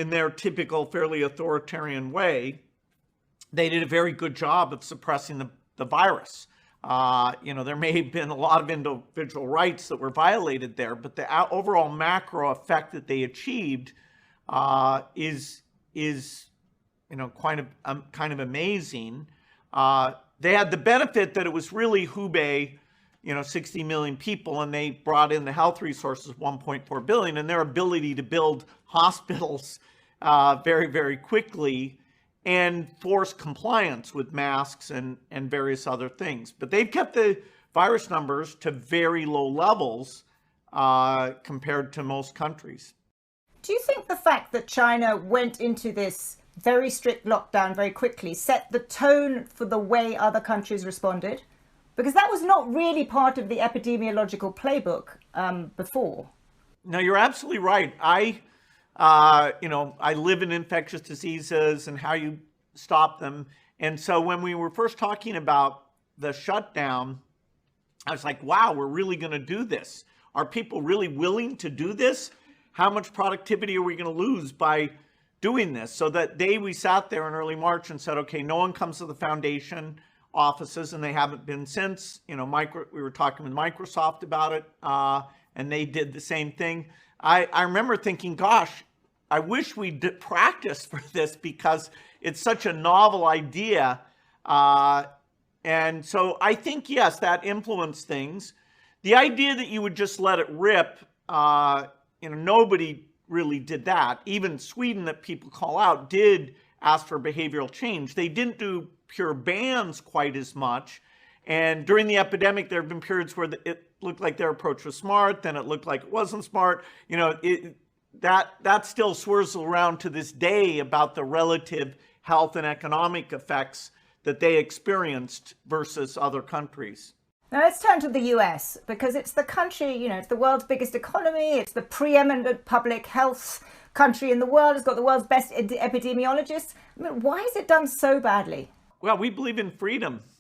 in their typical, fairly authoritarian way, they did a very good job of suppressing the virus. There may have been a lot of individual rights that were violated there, but the overall macro effect that they achieved is kind of amazing. They had the benefit that it was really Hubei, 60 million people, and they brought in the health resources, 1.4 billion, and their ability to build hospitals very, very quickly and force compliance with masks and various other things. But they've kept the virus numbers to very low levels compared to most countries. Do you think the fact that China went into this very strict lockdown very quickly set the tone for the way other countries responded? Because that was not really part of the epidemiological playbook before. No, you're absolutely right. I live in infectious diseases and how you stop them. And so when we were first talking about the shutdown, I was like, wow, we're really going to do this. Are people really willing to do this? How much productivity are we going to lose by doing this? So that day we sat there in early March and said, okay, no one comes to the foundation offices, and they haven't been since. We were talking with Microsoft about it, and they did the same thing. I remember thinking, gosh, I wish we did practice for this because it's such a novel idea. And so I think, yes, that influenced things. The idea that you would just let it rip, nobody really did that. Even Sweden, that people call out, did ask for behavioral change. They didn't do pure bans quite as much. And during the epidemic, there have been periods where it looked like their approach was smart, then it looked like it wasn't smart. That still swirls around to this day about the relative health and economic effects that they experienced versus other countries. Now let's turn to the US, because it's the country, it's the world's biggest economy. It's the preeminent public health country in the world. It's got the world's best epidemiologists. I mean, why has it done so badly? Well, we believe in freedom.